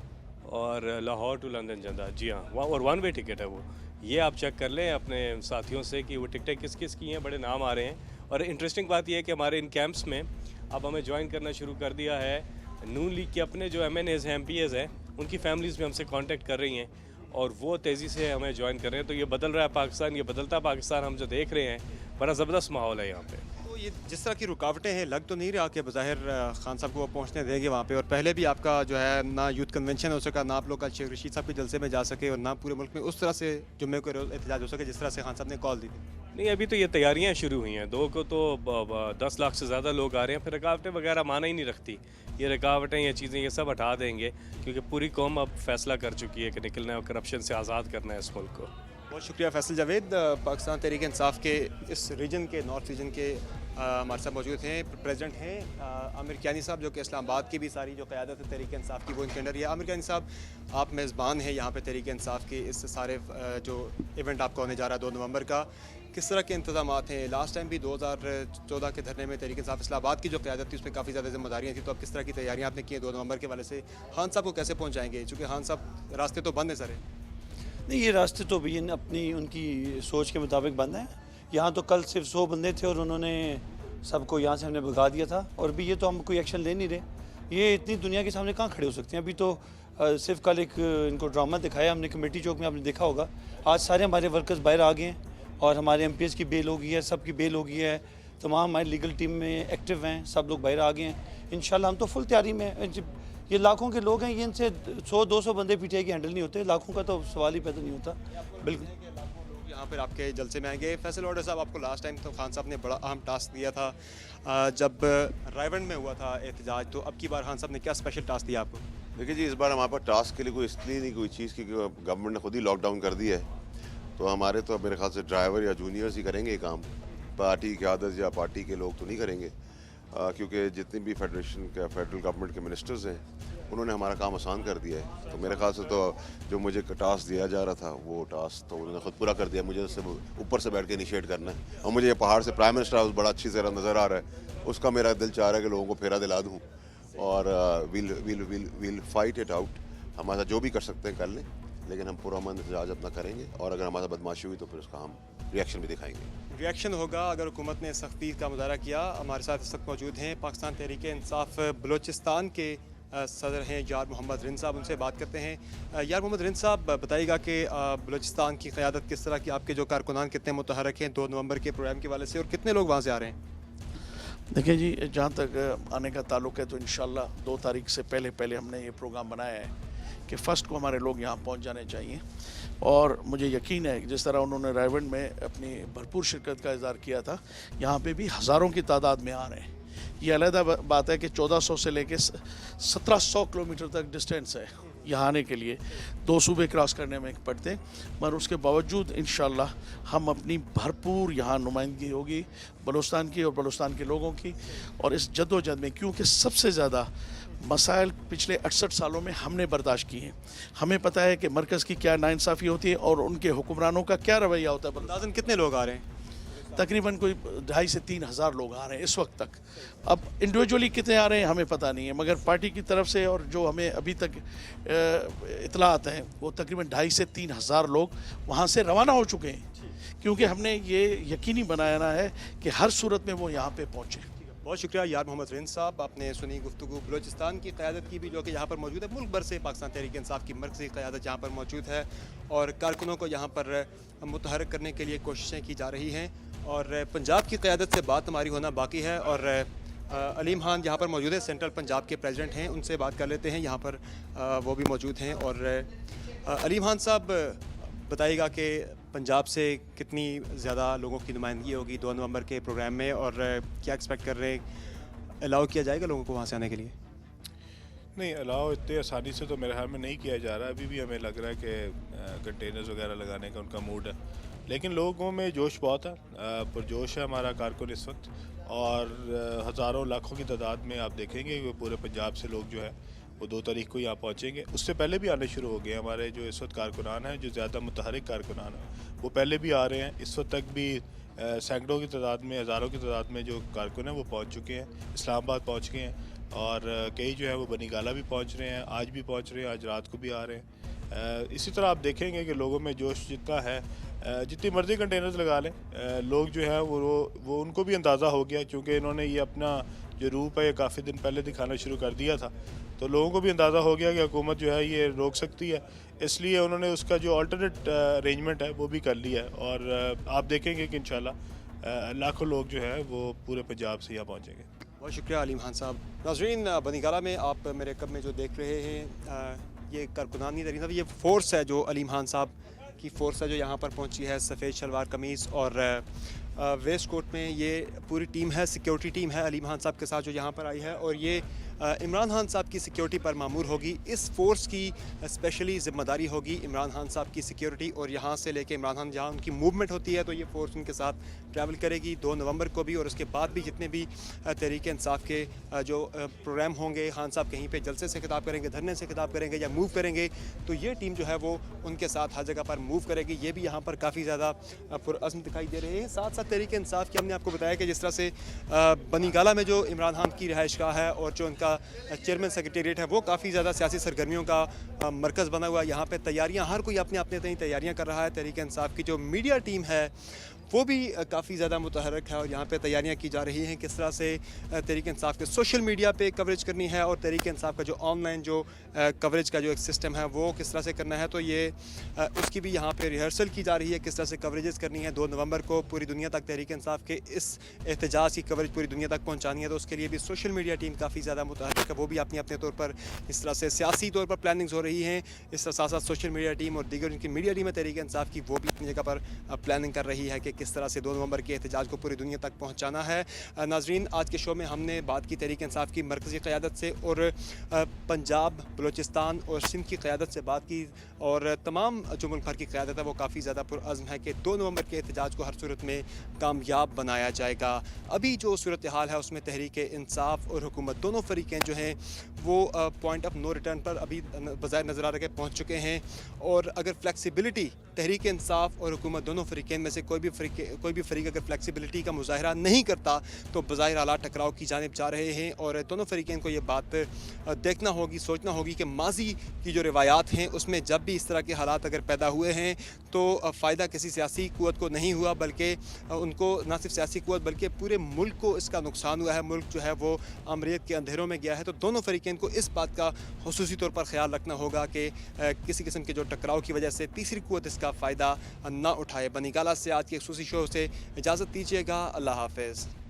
S8: और लाहौर टू लंदन जद्दा। जी हाँ, वहाँ और 1 वे टिकट है वो। ये आप चेक कर लें अपने साथियों से कि वो टिकटें किस किस की हैं, बड़े नाम आ रहे हैं। और इंटरेस्टिंग बात यह है कि हमारे इन कैंप्स में अब हमें ज्वाइन करना शुरू कर दिया है नून लीग के अपने जो MNAs हैं, MPAs हैं, उनकी फैमिलीज़ भी हमसे कांटेक्ट कर रही हैं और वो तेज़ी से हमें ज्वाइन कर रहे हैं। तो ये बदल रहा है पाकिस्तान, ये बदलता पाकिस्तान हम जो देख रहे हैं, बड़ा ज़बरदस्त माहौल है यहाँ पे।
S1: तो तो ये जिस तरह की रुकावटें हैं, लग तो नहीं रहा कि बज़ाहिर खान साहब को वो पहुंचने देंगे वहाँ पे, और पहले भी आपका जो है ना यूथ कन्वेंशन हो सका, ना आप लोग कल शेख रशीद साहब के जलसे में जा सके, और ना पूरे मुल्क में उस तरह से जुम्मे को एहतजाज हो सके जिस तरह से खान साहब ने कॉल दी थी।
S8: नहीं, अभी तो ये तैयारियां शुरू हुई हैं। 2 को तो 10 लाख से ज़्यादा लोग आ रहे हैं, फिर रुकावटें वगैरह माना ही नहीं रखती। ये रुकावटें, ये चीज़ें, ये सब हटा देंगे, क्योंकि पूरी कौम अब फैसला कर चुकी है कि निकलना है और करप्शन से आज़ाद करना है इस मुल्क को।
S1: बहुत शुक्रिया फैसल जावेद। पाकिस्तान तहरीक इंसाफ के इस रीजन के, नॉर्थ रीजन के हमारे साथ मौजूद हैं, प्रेसिडेंट हैं आमिर कियानी साहब, जो कि इस्लामाबाद की भी सारी जो क़यादत है तहरीक इंसाफ की वो इनके अंडर है। आमिर कियानी साहब, आप मेज़बान हैं यहाँ पे तहरीक इंसाफ के इस सारे जो इवेंट आपका होने जा रहा है 2 नवंबर का, किस तरह के इंतजाम हैं? लास्ट टाइम भी 2014 के धरने में तहरीक इंसाफ इस्लामाबाद की जो क़यादत थी उसमें काफ़ी ज़्यादा जिम्मेदारियाँ थी, तो अब किस तरह की तैयारियाँ आपने की हैं 2 नवंबर के वाले से? खान साहब को कैसे पहुँचाएंगे, चूँकि खान साहब रास्ते तो बंद है सारे?
S9: नहीं, ये रास्ते तो भी अपनी उनकी सोच के मुताबिक बंद हैं। यहाँ तो कल सिर्फ 100 बंदे थे और उन्होंने सबको यहाँ से हमने भगा दिया था, और भी ये तो हम कोई एक्शन ले नहीं रहे। ये इतनी दुनिया के सामने कहाँ खड़े हो सकते हैं? अभी तो सिर्फ कल एक इनको ड्रामा दिखाया हमने कमेटी चौक में, आपने देखा होगा। आज सारे हमारे वर्कर्स बाहर आ गए हैं और हमारे MPs की बेल हो गई है, सबकी बेल हो गई है, तमाम हमारी लीगल टीम में एक्टिव हैं, सब लोग बाहर आ गए हैं। इंशाल्लाह हम तो फुल तैयारी में। ये लाखों के लोग हैं, ये इनसे 100-200 बंदे पीटीआई के हैंडल नहीं होते, लाखों का तो सवाल ही पैदा नहीं होता। बिल्कुल
S1: यहाँ पर आपके जलसे में आएंगे। फैसल ऑर्डर साहब, आपको लास्ट टाइम तो खान साहब ने बड़ा अहम टास्क दिया था जब रायवंड में हुआ था एहतजाज, तो अब की बार खान साहब ने क्या स्पेशल टास्क दिया आपको?
S10: देखिए जी, इस बार हमारे पास टास्क के लिए कोई इसलिए नहीं कोई चीज़ की गवर्नमेंट ने खुद ही लॉकडाउन कर दिया है, तो हमारे तो मेरे ख्याल से ड्राइवर या जूनियर्स ही करेंगे ये काम। पार्टी की आदत या पार्टी के लोग तो नहीं करेंगे, क्योंकि जितने भी फेडरल गवर्नमेंट के मिनिस्टर्स हैं उन्होंने हमारा काम आसान कर दिया है। तो मेरे ख्याल से तो जो मुझे टास्क दिया जा रहा था वो टास्क तो उन्होंने खुद पूरा कर दिया। मुझे उससे ऊपर से बैठ के इनिशिएट करना है, और मुझे ये पहाड़ से प्राइम मिनिस्टर हाउस बड़ा अच्छी तरह नज़र आ रहा है, उसका मेरा दिल चाह रहा है कि लोगों को फेरा दिला दूँ, और विल फाइट इट आउट। हमारे साथ जो भी कर सकते हैं कर लें, लेकिन हम पूरा मन एहतजाज अपना करेंगे, और अगर हमारे साथ बदमाशी हुई तो फिर उसका हम रिएक्शन भी दिखाएंगे।
S1: रिएक्शन होगा अगर हुकूमत ने सख्ती का मुजाहरा किया। हमारे साथ इस वक्त मौजूद हैं पाकिस्तान तहरीक इंसाफ बलूचिस्तान के सदर हैं यार मोहम्मद रिंद साहब, उनसे बात करते हैं। यार मोहम्मद रिंद साहब, बताइएगा कि बलूचिस्तान की क़यादत किस तरह की, आपके जो कारकुनान कितने मुतहरक हैं 2 नवंबर के प्रोग्राम के वाले से, और कितने लोग वहाँ से आ रहे हैं?
S11: देखिए जी, जहाँ तक आने का ताल्लुक़ है तो इंशाल्लाह 2 तारीख से पहले हमने ये प्रोग्राम बनाया है कि फ़र्स्ट को हमारे लोग यहाँ पहुँच जाने चाहिए, और मुझे यकीन है कि जिस तरह उन्होंने रायवंड में अपनी भरपूर शिरकत का इज़हार किया था, यहाँ पे भी हज़ारों की तादाद में आ रहे हैं। ये अलग बात है कि 1400 से लेके 1700 किलोमीटर तक डिस्टेंस है यहाँ आने के लिए, 2 सूबे क्रॉस करने में पड़ते हैं, मगर उसके बावजूद इंशाल्लाह हम अपनी भरपूर यहाँ नुमाइंदगी होगी बलूचिस्तान की और बलूचिस्तान के लोगों की। और इस जद्दोजहद में, क्योंकि सबसे ज़्यादा मसाइल पिछले 68 सालों में हमने बर्दाश्त किए हैं, हमें पता है कि मरकज़ की क्या नाइंसाफ़ी होती है और उनके हुक्मरानों का क्या रवैया होता है।
S1: अंदाज़न कितने लोग आ रहे हैं?
S11: तकरीबन कोई 2500 से 3000 लोग आ रहे हैं इस वक्त तक। अब इंडिविजुअली कितने आ रहे हैं हमें पता नहीं है, मगर पार्टी की तरफ से और जो हमें अभी तक इतलात हैं वो तकरीबन 2500 से 3000 लोग वहाँ से रवाना हो चुके हैं, क्योंकि हमने ये यकीनी बनाना है कि हर सूरत में वो यहाँ पे पहुँचे।
S1: बहुत शुक्रिया यार मोहम्मद रिंद साहब, आपने सुनी गुफ्तगू बलूचिस्तान की क़यादत की भी, जो कि यहाँ पर मौजूद है। मुल्क भर से पाकिस्तान तहरीक इंसाफ की मरकज़ी क़यादत यहाँ पर मौजूद है, और कारकुनों को यहाँ पर मुतहरक करने के लिए कोशिशें की जा रही हैं। और पंजाब की क़यादत से बात हमारी होना बाकी है, और अलीम खान यहाँ पर मौजूद है, सेंट्रल पंजाब के प्रेसिडेंट हैं, उनसे बात कर लेते हैं। यहाँ पर वो भी मौजूद हैं। और अलीम खान साहब, बताइएगा कि पंजाब से कितनी ज़्यादा लोगों की नुमाइंदगी होगी 2 नवंबर के प्रोग्राम में, और क्या एक्सपेक्ट कर रहे हैं, अलाउ किया जाएगा लोगों को वहाँ से आने के लिए?
S4: नहीं, अलाउ इतने आसानी से तो मेरे ख्याल में नहीं किया जा रहा। अभी भी हमें लग रहा है कि कंटेनर्स वगैरह लगाने का उनका मूड है, लेकिन लोगों में जोश बहुत है, पुरजोश है हमारा कारकुन इस वक्त, और हज़ारों लाखों की तादाद में आप देखेंगे कि पूरे पंजाब से लोग जो है वो 2 तारीख को यहाँ पहुँचेंगे। उससे पहले भी आने शुरू हो गए हमारे जो इस वक्त कारकुनान हैं, जो ज़्यादा मुतहरिक कारकुनान हैं, वो पहले भी आ रहे हैं। इस वक्त तक भी सैकड़ों की तादाद में, हज़ारों की तादाद में जो कारकुन हैं वो पहुँच चुके हैं, इस्लामाबाद पहुँच गए हैं, और कई जो है वो बनी गाला भी पहुँच रहे हैं, आज भी पहुँच रहे हैं, आज रात को भी आ रहे हैं। इसी तरह आप देखेंगे कि लोगों में जोश जितना है, जितनी मर्ज़ी कंटेनर्स लगा लें, लोग जो है वो उनको भी अंदाज़ा हो गया, क्योंकि इन्होंने ये अपना जो रूप है ये काफ़ी दिन पहले दिखाना शुरू कर दिया था, तो लोगों को भी अंदाज़ा हो गया कि हुकूमत जो है ये रोक सकती है, इसलिए उन्होंने उसका जो अल्टरनेट अरेंजमेंट है वो भी कर लिया है। और आप देखेंगे कि इंशाल्लाह
S12: लाखों लोग जो है वो पूरे पंजाब से यहाँ पहुँचेंगे.
S1: बहुत शुक्रिया अलीम खान साहब. नाज़रीन, बनीगाला में आप मेरे कब में जो देख रहे हैं ये कारकुनानी तरीन साहब, ये फ़ोर्स है जो अलीम खान साहब की फ़ोर्स है जो यहाँ पर पहुँची है. सफ़ेद शलवार कमीज़ और वेस्ट कोट में ये पूरी टीम है, सिक्योरिटी टीम है अलीम खान साहब के साथ जो यहाँ पर आई है, और ये इमरान खान साहब की सिक्योरिटी पर मामूर होगी. इस फोर्स की स्पेशली ज़िम्मेदारी होगी इमरान खान साहब की सिक्योरिटी, और यहाँ से लेके इमरान खान जहाँ उनकी मूवमेंट होती है तो ये फ़ोर्स उनके साथ ट्रैवल करेगी 2 नवंबर को भी, और उसके बाद भी जितने भी तहरीक इंसाफ के जो प्रोग्राम होंगे, खान साहब कहीं पे जलसे से खिताब करेंगे, धरने से खिताब करेंगे या मूव करेंगे, तो ये टीम जो है वो उनके साथ हर जगह पर मूव करेगी. ये भी यहाँ पर काफ़ी ज़्यादा पुरअज़्म दिखाई दे रहे हैं. साथ साथ तहरीक इंसाफ की हमने आपको बताया कि जिस तरह से बनीगाला में जो इमरान खान की रिहाइशगाह है और जो उनका चेयरमैन सेक्रेटेरिएट है वो काफ़ी ज़्यादा सियासी सरगर्मियों का मरकज़ बना हुआ है. यहाँ पे तैयारियाँ, हर कोई अपने अपने तैयारियाँ कर रहा है. तहरीक इंसाफ की जो मीडिया टीम है वो भी काफ़ी ज़्यादा मुतहरक है और यहाँ पे तैयारियाँ की जा रही हैं किस तरह से तहरीक इंसाफ के सोशल मीडिया पे कवरेज करनी है और तहरीक इंसाफ का जो ऑनलाइन जो कवरेज का जो एक सिस्टम है वो किस तरह से करना है. तो ये उसकी भी यहाँ पे रिहर्सल की जा रही है किस तरह से कवरेजेस करनी है. 2 नवंबर को पूरी दुनिया तक तहरीक इंसाफ के इस एहतजाज की कवरेज पूरी दुनिया तक पहुँचानी है, तो उसके लिए भी सोशल मीडिया टीम काफ़ी ज़्यादा मुतहरक है. वो भी अपने अपने तौर पर इस तरह से सियासी तौर पर प्लानिंग्स हो रही हैं. इस साथ साथ सोशल मीडिया टीम और दीगर उनकी मीडिया टीम है तहरीक इंसाफ की, वो भी अपनी जगह पर प्लानिंग कर रही है कि किस तरह से 2 नवंबर के एहतजाज को पूरी दुनिया तक पहुंचाना है. नाजरीन, आज के शो में हमने बात की तहरीक इंसाफ की मरकज़ी क़यादत से और पंजाब, बलूचिस्तान और सिंध की क़यादत से बात की, और तमाम जो मुल्क भर की क़यादत है वो काफ़ी ज़्यादा पुरअज़्म है कि 2 नवंबर के एहतजाज को हर सूरत में कामयाब बनाया जाएगा. अभी जो सूरत हाल है उसमें तहरीक इंसाफ और हुकूमत दोनों फरीक़ें जो हैं वो पॉइंट ऑफ नो रिटर्न पर अभी बज़ाहिर नज़र आ रहा है पहुँच चुके हैं, और अगर फ्लेक्सिबिलिटी तहरीक इंसाफ और हुकूमत दोनों फरीक़ें में से कोई भी फ़रीक़ अगर फ्लेक्सिबिलिटी का मुज़ाहरा नहीं करता तो बज़ाहिर हालात टकराव की जानिब जा रहे हैं. और दोनों फरीक़ें को ये बात देखना होगी, सोचना होगी कि माजी की जो रिवायात हैं उसमें जब भी इस तरह के हालात अगर पैदा हुए हैं तो फ़ायदा किसी सियासी क़ुव्वत को नहीं हुआ, बल्कि उनको ना सिर्फ सियासी क़ुव्वत बल्कि पूरे मुल्क को इसका नुकसान हुआ है. मुल्क जो है वो अमरीत के अंधेरों में गया है. तो दोनों फरीक़ें को इस बात का खुसूसी तौर पर ख्याल रखना होगा कि किसी किस्म के जो टकराव की वजह से तीसरी क़ुव्वत इसका फ़ायदा ना उठाए. बनीगाला से आज के खुसूसी शो से इजाज़त दीजिएगा. अल्लाह हाफ़िज़.